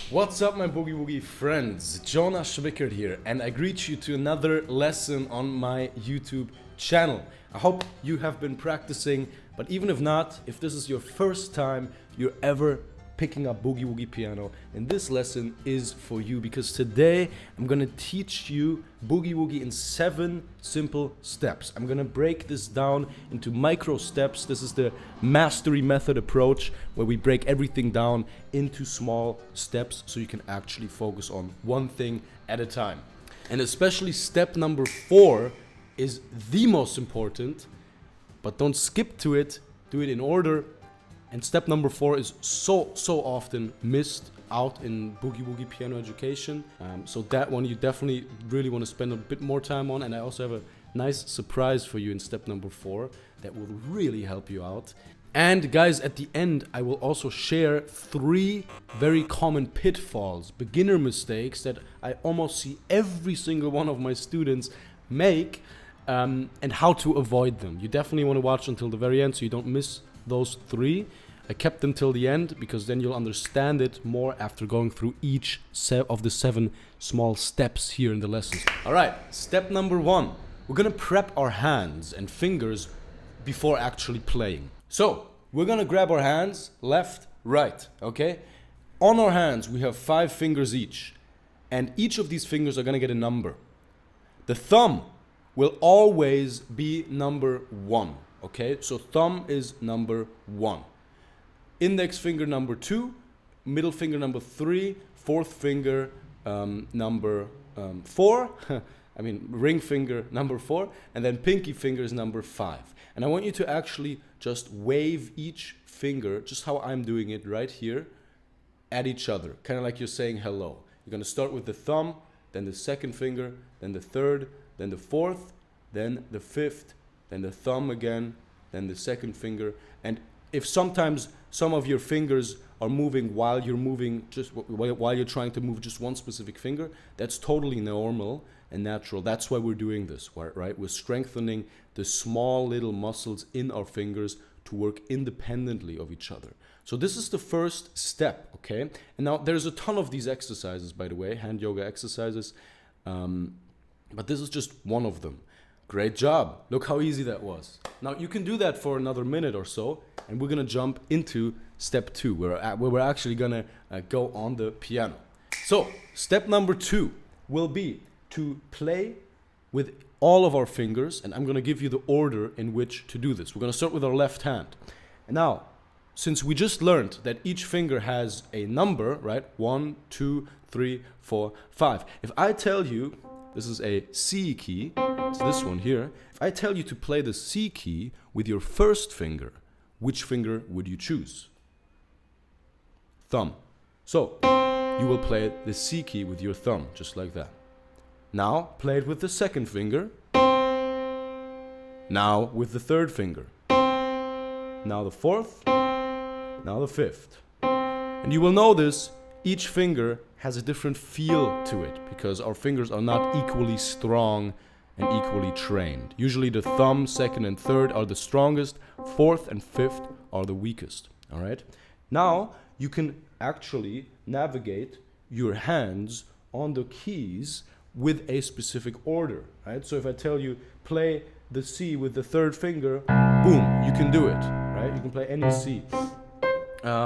What's up, my Boogie Woogie friends? Jonas Schwickert here, and I greet you to another lesson on my YouTube channel. I hope you have been practicing, but even if not, if this is your first time you're ever picking up Boogie Woogie piano, and this lesson is for you, because today I'm gonna teach you Boogie Woogie in 7 simple steps. I'm gonna break this down into micro steps. This is the mastery method approach, where we break everything down into small steps so you can actually focus on one thing at a time. And especially step number 4 is the most important, but don't skip to it, do it in order. And step number 4 is so often missed out in Boogie Woogie piano education. So that one you definitely really want to spend a bit more time on. And I also have a nice surprise for you in step number 4 that will really help you out. And guys, at the end, I will also share 3 very common pitfalls, beginner mistakes that I almost see every single one of my students make, and how to avoid them. You definitely want to watch until the very end so you don't miss those 3. I kept them till the end because then you'll understand it more after going through each of the 7 small steps here in the lessons. Alright, step number 1. We're gonna prep our hands and fingers before actually playing. So, we're gonna grab our hands, left, right, okay? On our hands, we have 5 fingers each, and each of these fingers are gonna get a number. The thumb will always be number 1. Okay, so thumb is number 1. Index finger number 2, middle finger number 3, fourth finger number 4, ring finger number 4, and then pinky finger is number 5. And I want you to actually just wave each finger, just how I'm doing it right here, at each other, kind of like you're saying hello. You're going to start with the thumb, then the second finger, then the third, then the fourth, then the fifth, then the thumb again, then the second finger. And if sometimes some of your fingers are moving while you're moving, just while you're trying to move just one specific finger, that's totally normal and natural. That's why we're doing this, right? We're strengthening the small little muscles in our fingers to work independently of each other. So this is the first step, okay? And now there's a ton of these exercises, by the way, hand yoga exercises, but this is just one of them. Great job. Look how easy that was. Now you can do that for another minute or so, and we're gonna jump into step 2, where we're actually gonna go on the piano. So step number 2 will be to play with all of our fingers, and I'm gonna give you the order in which to do this. We're gonna start with our left hand. And now, since we just learned that each finger has a number, right? 1, 2, 3, 4, 5. If I tell you, this is a C key, it's this one here. If I tell you to play the C key with your first finger, which finger would you choose? Thumb. So, you will play the C key with your thumb, just like that. Now, play it with the second finger. Now, with the third finger. Now the fourth. Now the fifth. And you will notice each finger has a different feel to it because our fingers are not equally strong and equally trained. Usually the thumb, second and third are the strongest, fourth and fifth are the weakest. All right? Now you can actually navigate your hands on the keys with a specific order, right? So if I tell you play the C with the third finger, boom, you can do it, right? You can play any C.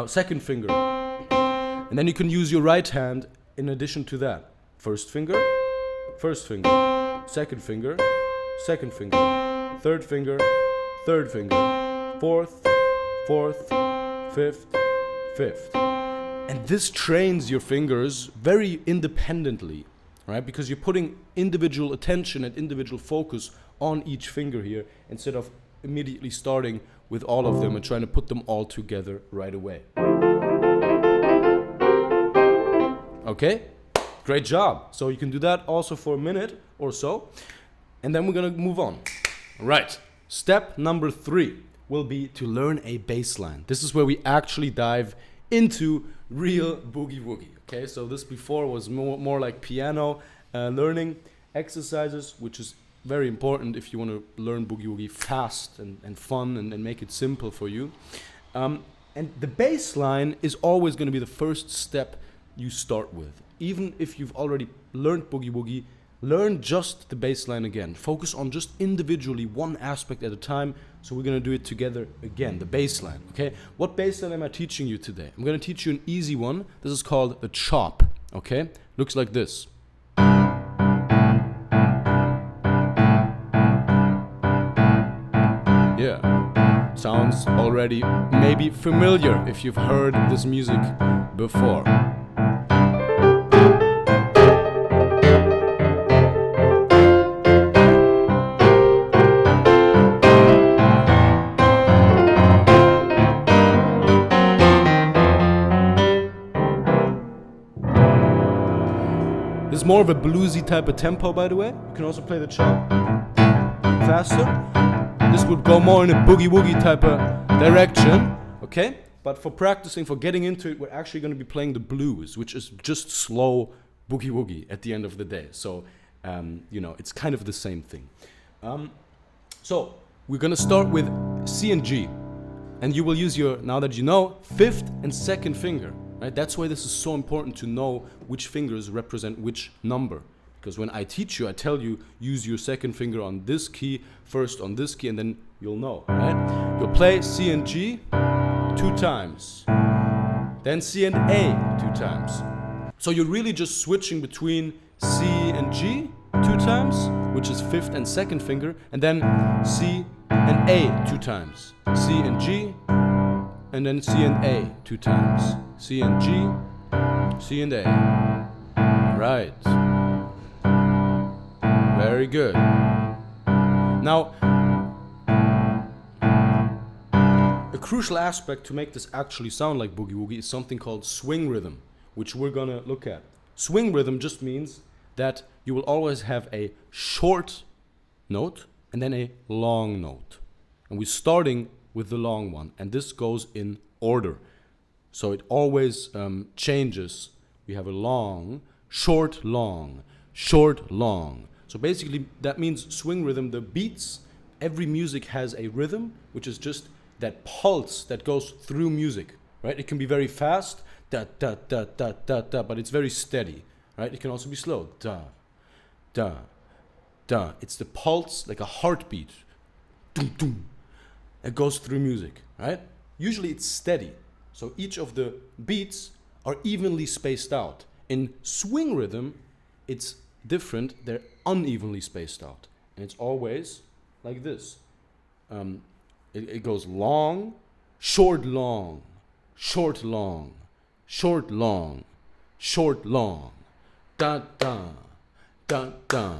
Second finger. And then you can use your right hand in addition to that. First finger, second finger, third finger, fourth, fifth. And this trains your fingers very independently, right? Because you're putting individual attention and individual focus on each finger here instead of immediately starting with all of them and trying to put them all together right away. Okay? Great job. So you can do that also for a minute or so. And then we're gonna move on. Right. Step number 3 will be to learn a bass line. This is where we actually dive into real Boogie Woogie. Okay, so this before was more like piano learning exercises, which is very important if you want to learn Boogie Woogie fast and fun and make it simple for you. And the bass line is always going to be the first step you start with. Even if you've already learned boogie woogie, learn just the bass line again. Focus on just individually one aspect at a time. So we're gonna do it together again, the bass line, okay? What bass line am I teaching you today? I'm gonna teach you an easy one. This is called the chop, okay? Looks like this. Yeah, sounds already maybe familiar if you've heard this music before. This is more of a bluesy type of tempo, by the way. You can also play the chop faster. This would go more in a boogie woogie type of direction, okay? But for practicing, for getting into it, we're actually going to be playing the blues, which is just slow boogie woogie at the end of the day. So, you know, it's kind of the same thing. So we're going to start with C and G. And you will use your, now that you know, fifth and second finger. Right? That's why this is so important to know which fingers represent which number. Because when I teach you, I tell you, use your second finger on this key, first on this key, and then you'll know, right? You'll play C and G 2 times. Then C and A 2 times. So you're really just switching between C and G 2 times, which is fifth and second finger, and then C and A 2 times. C and G, and then C and A 2 times. C and G, C and A. Right. Very good. Now, a crucial aspect to make this actually sound like boogie woogie is something called swing rhythm, which we're gonna look at. Swing rhythm just means that you will always have a short note and then a long note. And we're starting with the long one, and this goes in order. So it always changes. We have a long, short, long, short, long. So basically that means swing rhythm, the beats, every music has a rhythm, which is just that pulse that goes through music, right? It can be very fast, da, da, da, da, da, da, but it's very steady, right? It can also be slow, da, da, da. It's the pulse, like a heartbeat, dum, dum. It goes through music, right? Usually it's steady. So each of the beats are evenly spaced out. In swing rhythm, it's different. They're unevenly spaced out. And it's always like this. It goes long, short, long, short, long, short, long, short, long, da, da, da, da,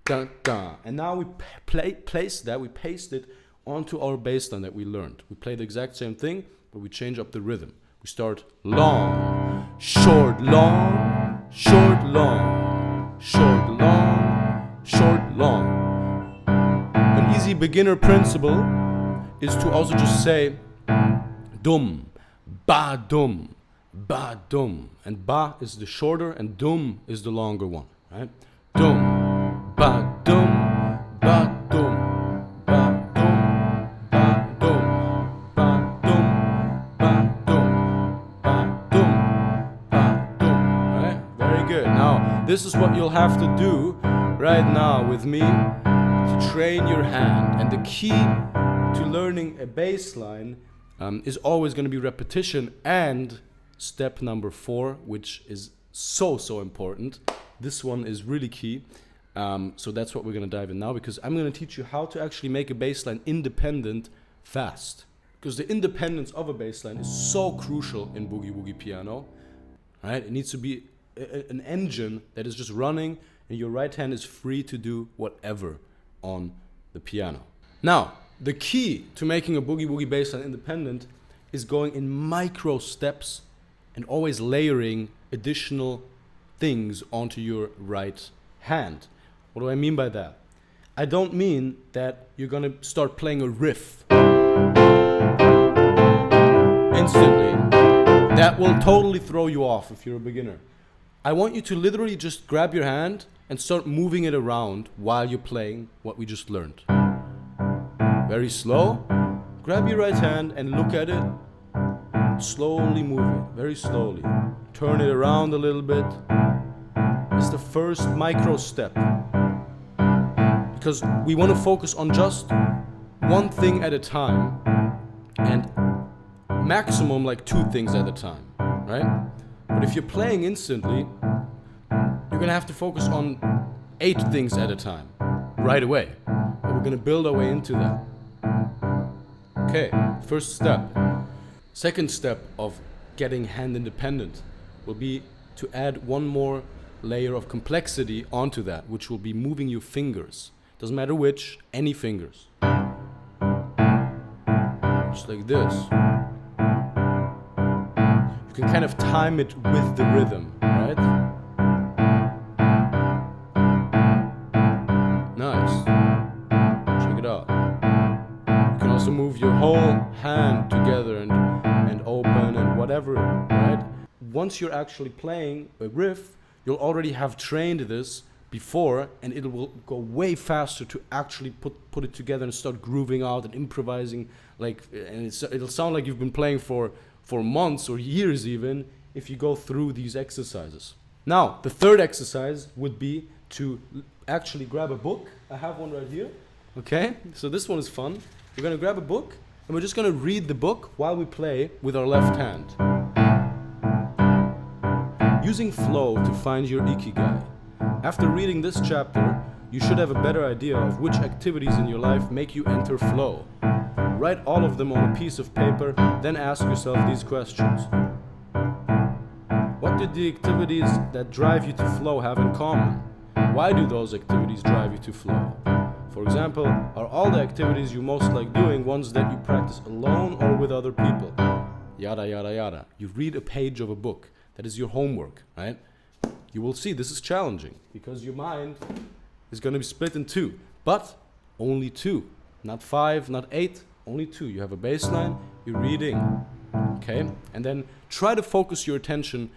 da, da. And now we place that, we paste it onto our bass line that we learned. We play the exact same thing, but we change up the rhythm. We start long, short, long, short, long, short, long, short, long. An easy beginner principle is to also just say dum, ba dum, ba dum. And ba is the shorter and dum is the longer one, right? Dum, ba dum, ba dum. This is what you'll have to do right now with me to train your hand. And the key to learning a bass line is always going to be repetition and step number 4, which is so important. This one is really key. So that's what we're going to dive in now, because I'm going to teach you how to actually make a bass line independent fast. Because the independence of a bass line is so crucial in boogie woogie piano. Right? It needs to be an engine that is just running, and your right hand is free to do whatever on the piano. Now, the key to making a boogie woogie bass line independent is going in micro steps and always layering additional things onto your right hand. What do I mean by that? I don't mean that you're gonna start playing a riff instantly. That will totally throw you off if you're a beginner. I want you to literally just grab your hand and start moving it around while you're playing what we just learned. Very slow. Grab your right hand and look at it. Slowly move it, very slowly. turn it around a little bit. It's the first micro step. Because we want to focus on just one thing at a time and maximum like 2 things at a time, right? But if you're playing instantly, you're gonna have to focus on 8 things at a time right away. But we're gonna build our way into that. Okay, first step. Second step of getting hand independent will be to add one more layer of complexity onto that, which will be moving your fingers. Doesn't matter which, any fingers. Just like this. You can kind of time it with the rhythm, right? Nice. Check it out. You can also move your whole hand together and open and whatever, right? Once you're actually playing a riff, you'll already have trained this before, and it will go way faster to actually put it together and start grooving out and improvising, like, and it'll sound like you've been playing for months or years even if you go through these exercises. Now, the third exercise would be to actually grab a book. I have one right here. Okay, so this one is fun. We're gonna grab a book and we're just gonna read the book while we play with our left hand. Using flow to find your ikigai. After reading this chapter, you should have a better idea of which activities in your life make you enter flow. Write all of them on a piece of paper, then ask yourself these questions. What do the activities that drive you to flow have in common? Why do those activities drive you to flow? For example, are all the activities you most like doing ones that you practice alone or with other people? Yada yada yada. You read a page of a book. That is your homework, right? You will see this is challenging because your mind is going to be split in 2, but only 2, not 5, not 8, only 2. You have a baseline, you're reading, okay? And then try to focus your attention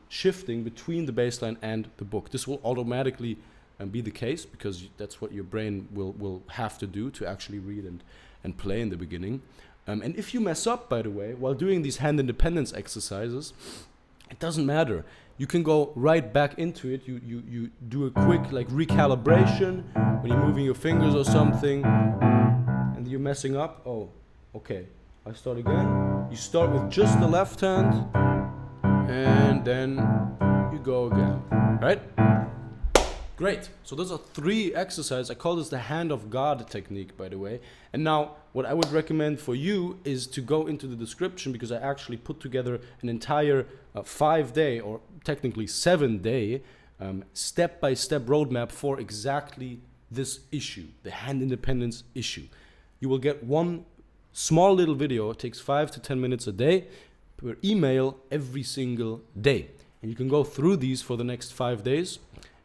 shifting between the baseline and the book. This will automatically be the case because that's what your brain will have to do to actually read and play in the beginning. And if you mess up, by the way, while doing these hand independence exercises, it doesn't matter. You can go right back into it. You do a quick like recalibration when you're moving your fingers or something and you're messing up. Oh, okay. I start again. You start with just the left hand and then you go again, right? Great. So those are 3 exercises. I call this the hand of God technique, by the way. And now what I would recommend for you is to go into the description because I actually put together an entire 5-day or technically 7-day step-by-step roadmap for exactly this issue, the hand independence issue. You will get one small little video. It takes 5 to 10 minutes a day per email every single day. And you can go through these for the next 5 days.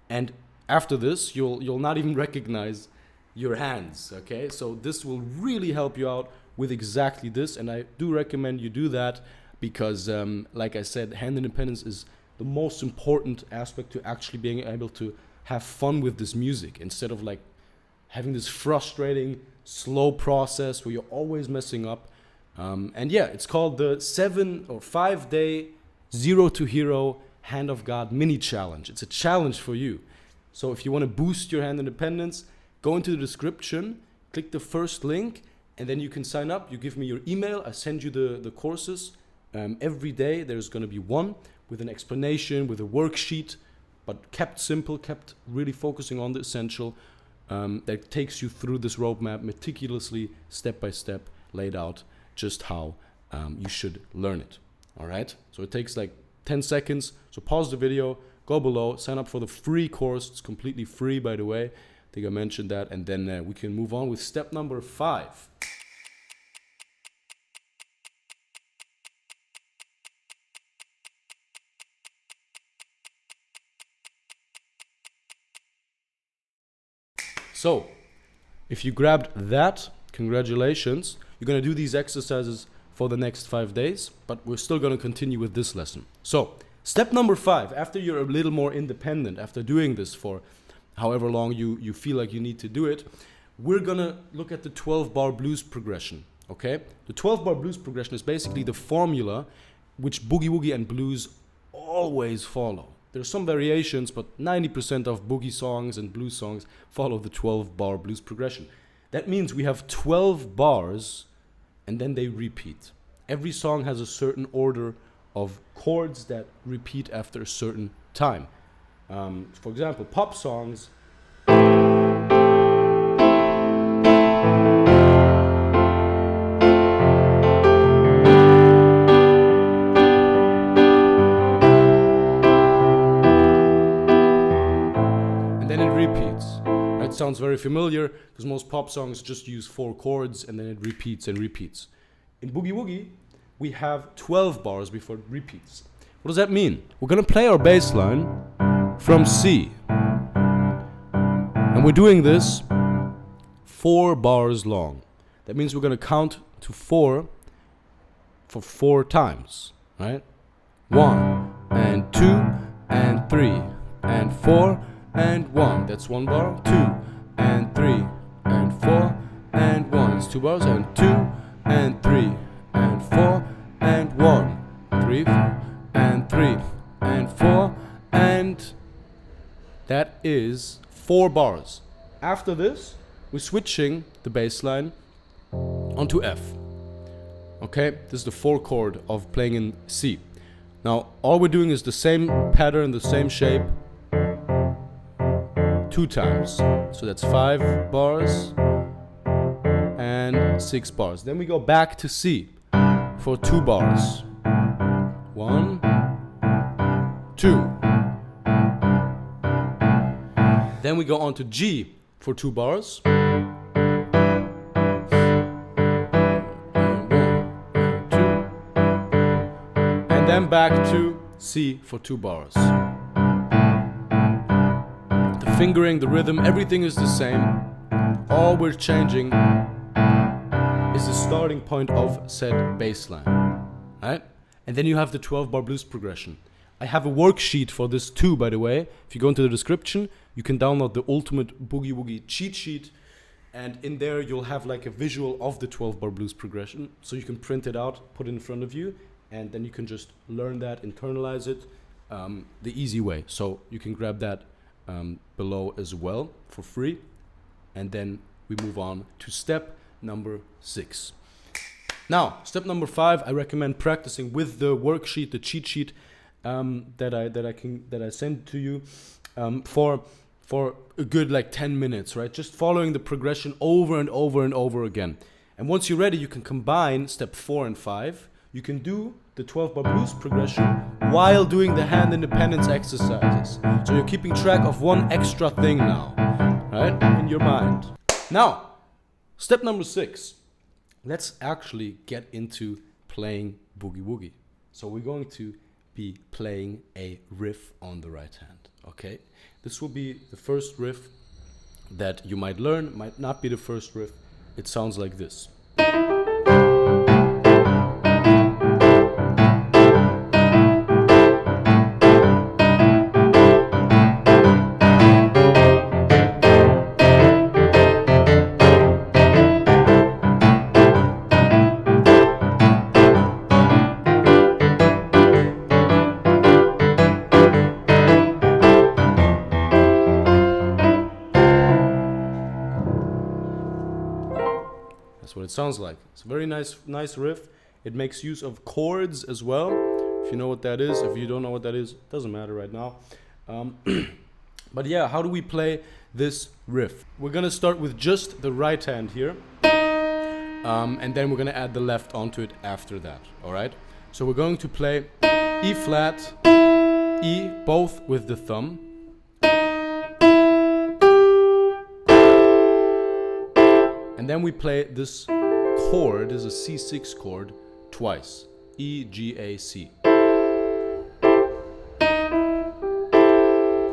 And after this, you'll not even recognize your hands, okay? So this will really help you out with exactly this, and I do recommend you do that because, like I said, hand independence is the most important aspect to actually being able to have fun with this music instead of like having this frustrating, slow process where you're always messing up. And yeah, it's called the 7 or 5-day Zero to Hero Hand of God mini challenge. It's a challenge for you. So if you want to boost your hand independence, go into the description, click the first link, and then you can sign up. You give me your email. I send you the courses. Every day there's going to be one with an explanation, with a worksheet, but kept simple, kept really focusing on the essential, that takes you through this roadmap meticulously, step by step, laid out just how you should learn it. All right? So it takes like 10 seconds. So pause the video, go below, sign up for the free course. It's completely free, by the way. I think I mentioned that. And then we can move on with step number 5. So, if you grabbed that, congratulations. You're going to do these exercises for the next 5 days, but we're still going to continue with this lesson. So, step number 5, after you're a little more independent, after doing this for however long you feel like you need to do it, we're going to look at the 12-bar blues progression, okay? The 12-bar blues progression is basically the formula which boogie woogie and blues always follow. There's some variations, but 90% of boogie songs and blues songs follow the 12-bar blues progression. That means we have 12 bars and then they repeat. Every song has a certain order of chords that repeat after a certain time. For example, pop songs. Sounds very familiar because most pop songs just use 4 chords and then it repeats and repeats. In Boogie Woogie, we have 12 bars before it repeats. What does that mean? We're gonna play our bass line from C. And we're doing this 4 bars long. That means we're gonna count to 4 for 4 times, right? 1 and 2 and 3 and 4 and 1. That's 1 bar. 2 and 3 and 4 and 1. It's 2 bars. And 2 and 3 and 4 and 1. 3 and 3 and 4 and that is 4 bars. After this, we're switching the bass line onto F. Okay, this is the 4 chord of playing in C. Now, all we're doing is the same pattern, the same shape, 2 times. So that's 5 bars and 6 bars. Then we go back to C for 2 bars. 1, 2. Then we go on to G for 2 bars. And 1 and 2. And then back to C for 2 bars. Fingering, the rhythm, everything is the same. All we're changing is the starting point of said bass line, right? And then you have the 12-bar blues progression. I have a worksheet for this too, by the way. If you go into the description, you can download the ultimate Boogie Woogie cheat sheet, and in there you'll have like a visual of the 12-bar blues progression, so you can print it out, put it in front of you, and then you can just learn that, internalize it the easy way. So you can grab that below as well for free, and then we move on to step number 6. Now, step number 5, I recommend practicing with the worksheet, the cheat sheet that I send to you for a good like 10 minutes, right? Just following the progression over and over and over again. And once you're ready, you can combine step 4 and 5. You can do the 12-bar blues progression while doing the hand independence exercises. So you're keeping track of one extra thing now, right? In your mind. Now, step number 6. Let's actually get into playing Boogie Woogie. So we're going to be playing a riff on the right hand, okay? This will be the first riff that you might learn, might not be the first riff. It sounds like this. That's what it sounds like. It's a very nice riff. It makes use of chords as well. If you know what that is, if you don't know what that is, it doesn't matter right now. But yeah, how do we play this riff? We're gonna start with just the right hand here, and then we're gonna add the left onto it after that. All right. So we're going to play E flat, E, both with the thumb. And then we play this chord, this is a C6 chord, twice. E, G, A, C.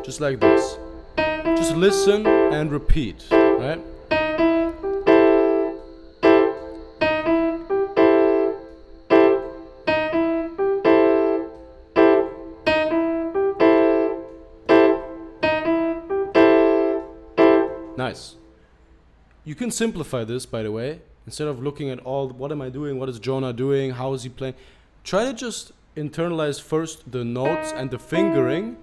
Just like this. Just listen and repeat, right? Nice. You can simplify this, by the way. Instead of looking at all, what am I doing? What is Jonah doing? How is he playing? Try to just internalize first the notes and the fingering,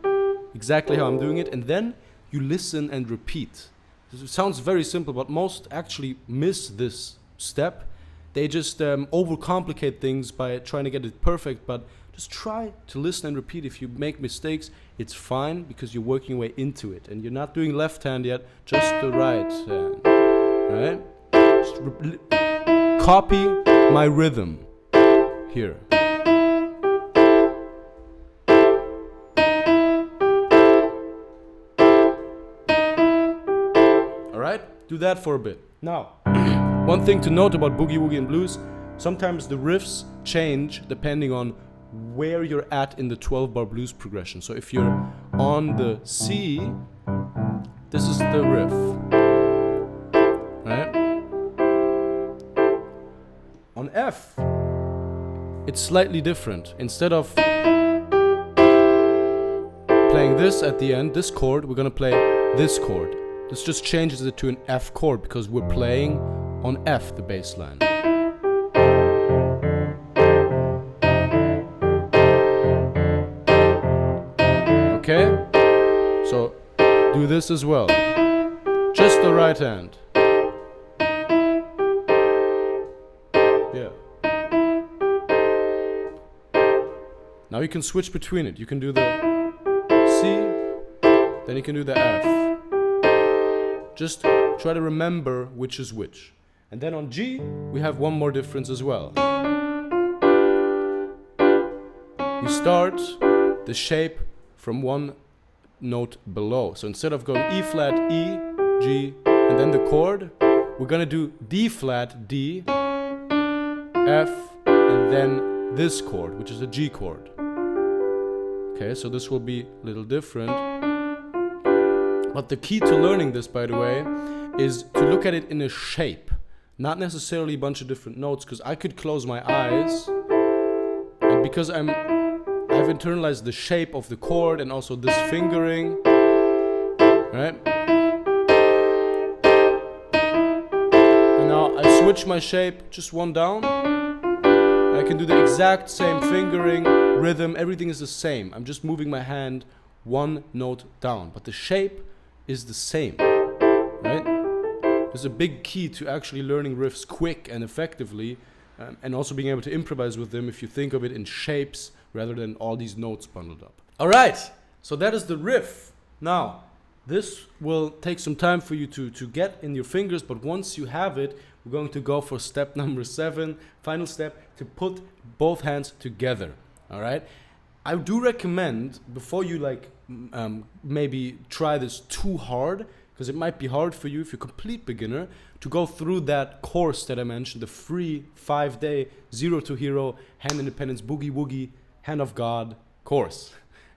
exactly how I'm doing it, and then you listen and repeat. It sounds very simple, but most actually miss this step. They just overcomplicate things by trying to get it perfect, but just try to listen and repeat. If you make mistakes, it's fine because you're working your way into it. And you're not doing left hand yet, just the right hand. Alright? Just copy my rhythm here. Alright? Do that for a bit. Now, one thing to note about boogie woogie and blues, sometimes the riffs change depending on where you're at in the 12-bar blues progression. So if you're on the C, this is the riff, right? On F, it's slightly different. Instead of playing this at the end, this chord, we're gonna play this chord. This just changes it to an F chord because we're playing on F, the bass line. Okay? So do this as well. Just the right hand. Yeah. Now you can switch between it. You can do the C, then you can do the F. Just try to remember which is which. And then on G, we have one more difference as well. We start the shape from one note below. So instead of going E flat, E, G, and then the chord, we're gonna do D flat, D, F, and then this chord, which is a G chord. Okay, so this will be a little different. But the key to learning this, by the way, is to look at it in a shape. Not necessarily a bunch of different notes, because I could close my eyes, and because I've internalized the shape of the chord and also this fingering, right? And now I switch my shape, just one down. I can do the exact same fingering, rhythm, everything is the same. I'm just moving my hand one note down, but the shape is the same, right? There's a big key to actually learning riffs quick and effectively, and also being able to improvise with them if you think of it in shapes rather than all these notes bundled up. Alright, so that is the riff. Now, this will take some time for you to get in your fingers, but once you have it, we're going to go for step number 7, final step, to put both hands together. Alright? I do recommend, before you maybe try this too hard, because it might be hard for you if you're a complete beginner, to go through that course that I mentioned, the free 5-day Zero to Hero Hand Independence Boogie Woogie Hand of God course.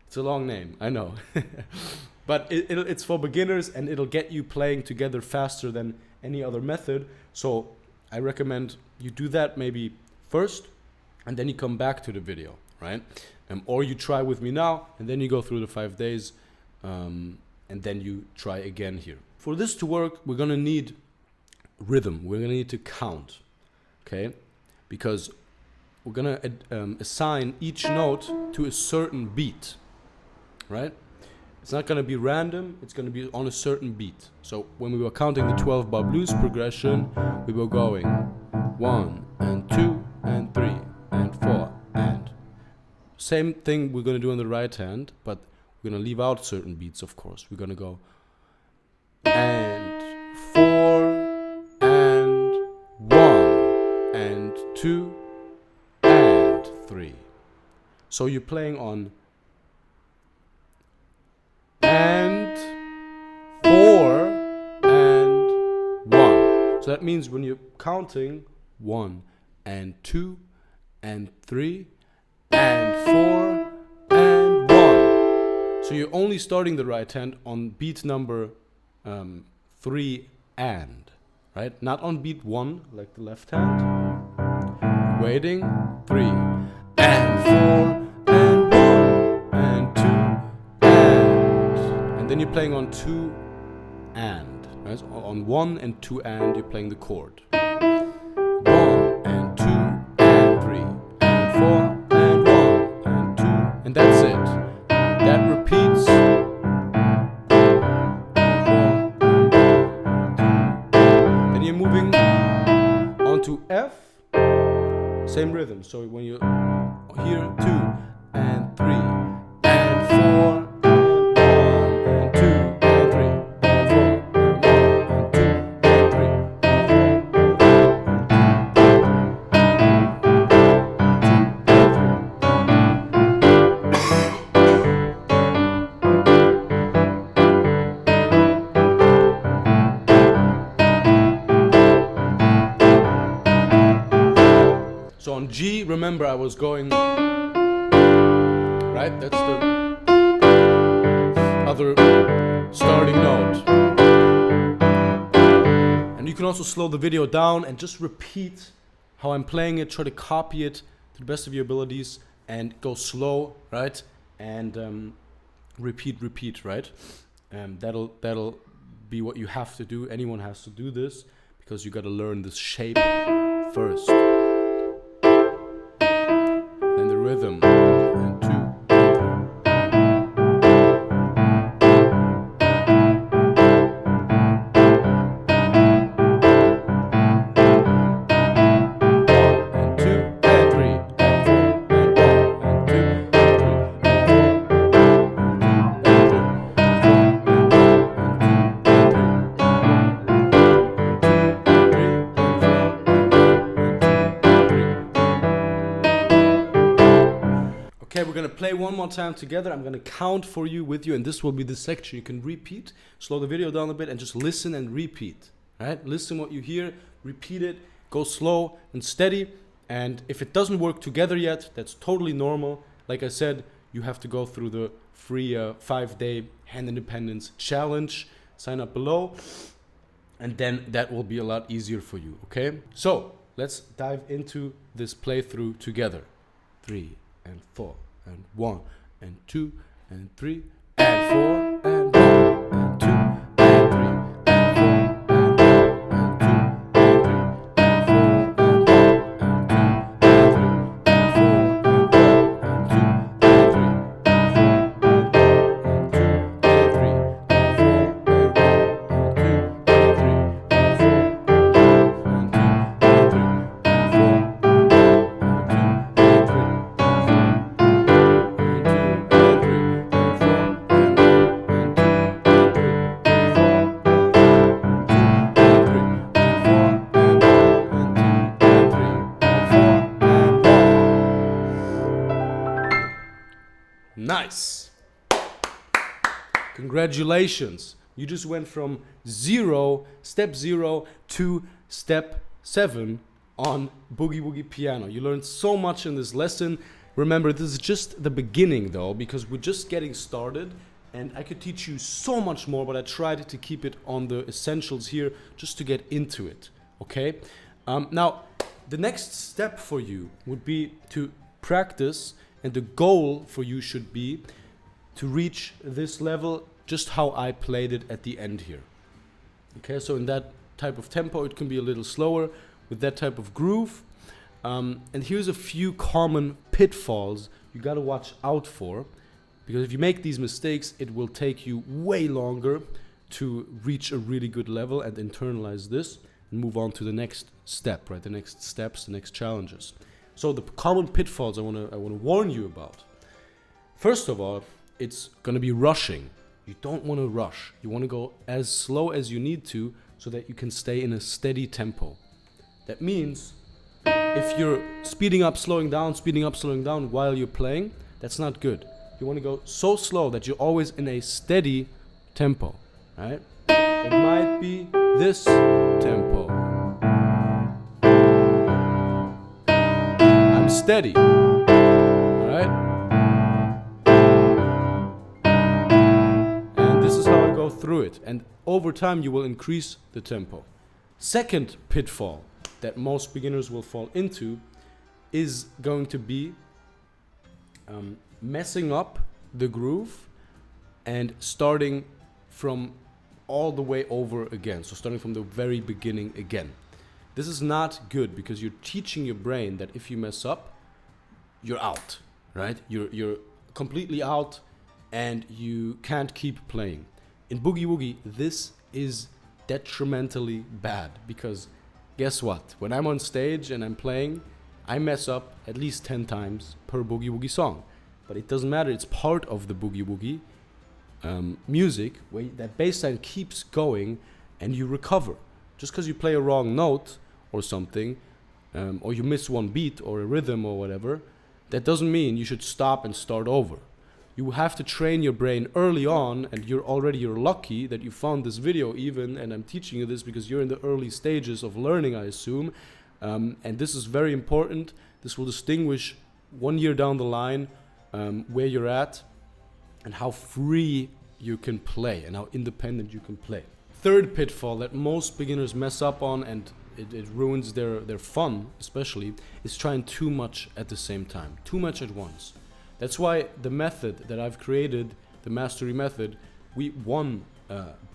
It's a long name, I know. But it's for beginners, and it'll get you playing together faster than any other method. So I recommend you do that maybe first, and then you come back to the video, right? Or you try with me now, and then you go through the 5 days, and then you try again here. For this to work, we're gonna need rhythm. We're gonna need to count, okay? Because we're gonna assign each note to a certain beat, right? It's not gonna be random, it's gonna be on a certain beat. So when we were counting the 12-bar blues progression, we were going 1 and 2 and 3 and 4 and... Same thing we're gonna do on the right hand, but we're gonna leave out certain beats, of course. We're gonna go and 4 and 1 and 2 and 3. So you're playing on and 4 and 1. So that means when you're counting 1 and 2 and 3 and 4 and 1. So you're only starting the right hand on beat number 3 and, right? Not on beat 1 like the left hand. Waiting, 3 and 4 and 1 and 2 and then you're playing on 2 and, right? So on 1 and 2 and you're playing the chord. 1 and 2 and 3 and 4 and 1 Same rhythm. So when you here 2 and 3 and 4 and 1 and 2 and 3 and 4 and 1 and 2 and 3 So on G, remember I was going, right? That's the other starting note. And you can also slow the video down and just repeat how I'm playing it, try to copy it to the best of your abilities and go slow, right? And repeat, right? That'll be what you have to do. Anyone has to do this because you got to learn this shape first. Then the rhythm, and 2, and 2, and 3, and 4, and 1, and 2, and 3, and 4. Okay, we're gonna play one more time together. I'm gonna count for you with you, and this will be the section you can repeat. Slow the video down a bit and just listen and repeat. Right? Listen what you hear, repeat it, go slow and steady. And if it doesn't work together yet, that's totally normal. Like I said, you have to go through the free 5-day hand independence challenge. Sign up below, and then that will be a lot easier for you. Okay? So let's dive into this playthrough together. 3 and 4 and 1 and 2 and 3 and 4 and 1 and 2 and 3 and 4 and 1 and 2 and 3 and 4 and 1 and 2 and 3 and 4 and 1 and 2 and 3 and 4 and 1 and 2 and 3 and 4 and 1 and 2 and 3 and 4 and 1 and 2 and 3 and 4 and 1 and 2 and 3. Nice. Congratulations. You just went from step 0 to step 7 on Boogie Woogie piano. You learned so much in this lesson. Remember, this is just the beginning though, because we're just getting started and I could teach you so much more, but I tried to keep it on the essentials here just to get into it. Okay? Now, the next step for you would be to practice, and the goal for you should be to reach this level just how I played it at the end here. Okay, so in that type of tempo, it can be a little slower with that type of groove. And here's a few common pitfalls you gotta watch out for, because if you make these mistakes, it will take you way longer to reach a really good level and internalize this and move on to the next step, right? The next steps, the next challenges. So the common pitfalls I wanna warn you about. First of all, it's gonna be rushing. You don't wanna rush. You wanna go as slow as you need to so that you can stay in a steady tempo. That means if you're speeding up, slowing down while you're playing, that's not good. You wanna go so slow that you're always in a steady tempo, right? It might be this tempo. I'm steady, alright? And this is how I go through it. And over time, you will increase the tempo. Second pitfall that most beginners will fall into is going to be messing up the groove and starting from all the way over again. So starting from the very beginning again. This is not good because you're teaching your brain that if you mess up, you're out, right? You're completely out and you can't keep playing. In Boogie Woogie, this is detrimentally bad because guess what? When I'm on stage and I'm playing, I mess up at least 10 times per boogie woogie song. But it doesn't matter, it's part of the boogie woogie music, where that bass line keeps going and you recover. Just because you play a wrong note or something, or you miss one beat or a rhythm or whatever, that doesn't mean you should stop and start over. You have to train your brain early on, and you're lucky that you found this video even, and I'm teaching you this because you're in the early stages of learning, I assume. And this is very important. This will distinguish 1 year down the line where you're at and how free you can play and how independent you can play. Third pitfall that most beginners mess up on, and it ruins their fun especially, is trying too much at the same time, too much at once. That's why the method that I've created, the mastery method, we won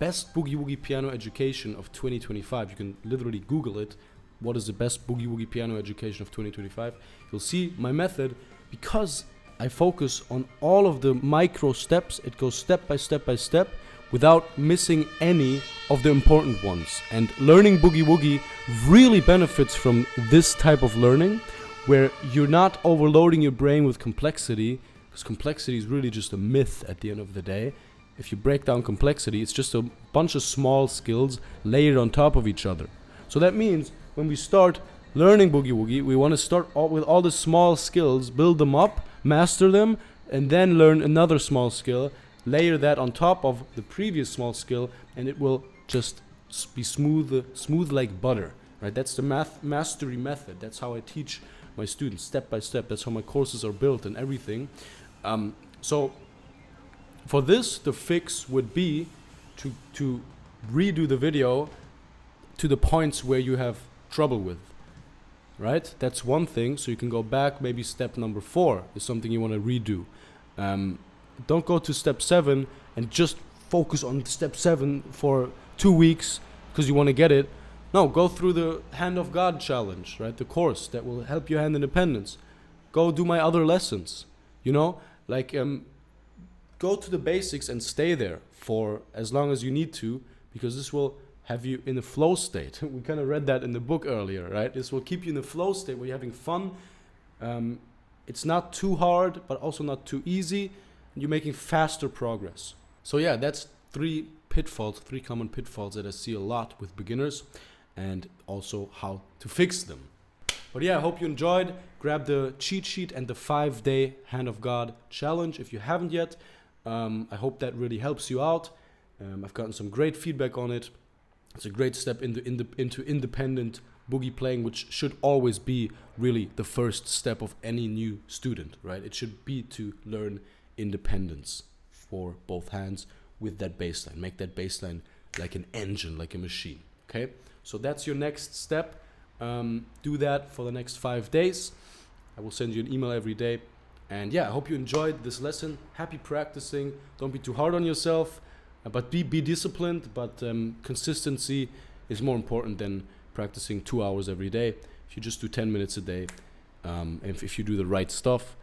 best boogie woogie piano education of 2025. You can literally Google it. What is the best boogie woogie piano education of 2025? You'll see my method, because I focus on all of the micro steps. It goes step by step by step without missing any of the important ones. And learning boogie woogie really benefits from this type of learning, where you're not overloading your brain with complexity, because complexity is really just a myth at the end of the day. If you break down complexity, it's just a bunch of small skills layered on top of each other. So that means when we start learning boogie woogie, we want to start with all the small skills, build them up, master them, and then learn another small skill, layer that on top of the previous small skill, and it will just be smooth like butter, right? That's the mastery method. That's how I teach my students, step by step. That's how my courses are built and everything. So for this, the fix would be to redo the video to the points where you have trouble with, right? That's one thing. So you can go back. Maybe step number 4 is something you want to redo. Don't go to step 7 and just focus on step 7 for 2 weeks because you want to get it. No, go through the Hand of God challenge, right? The course that will help you hand independence. Go do my other lessons, you know? Like, go to the basics and stay there for as long as you need to, because this will have you in a flow state. We kind of read that in the book earlier, right? This will keep you in a flow state where you're having fun. It's not too hard, but also not too easy. You're making faster progress. So yeah, that's 3 common pitfalls that I see a lot with beginners, and also how to fix them. But yeah, I hope you enjoyed. Grab the cheat sheet and the 5-day Hand of God challenge if you haven't yet. I hope that really helps you out. I've gotten some great feedback on it. It's a great step into independent boogie playing, which should always be really the first step of any new student, right? It should be to learn independence for both hands with that bass line. Make that bass line like an engine, like a machine, okay? So that's your next step. Do that for the next 5 days. I will send you an email every day. And yeah, I hope you enjoyed this lesson. Happy practicing. Don't be too hard on yourself, but be disciplined. But consistency is more important than practicing 2 hours every day. If you just do 10 minutes a day, if you do the right stuff,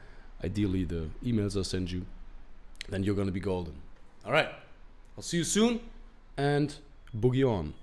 ideally the emails I'll send you, then you're going to be golden. All right, I'll see you soon, and boogie on.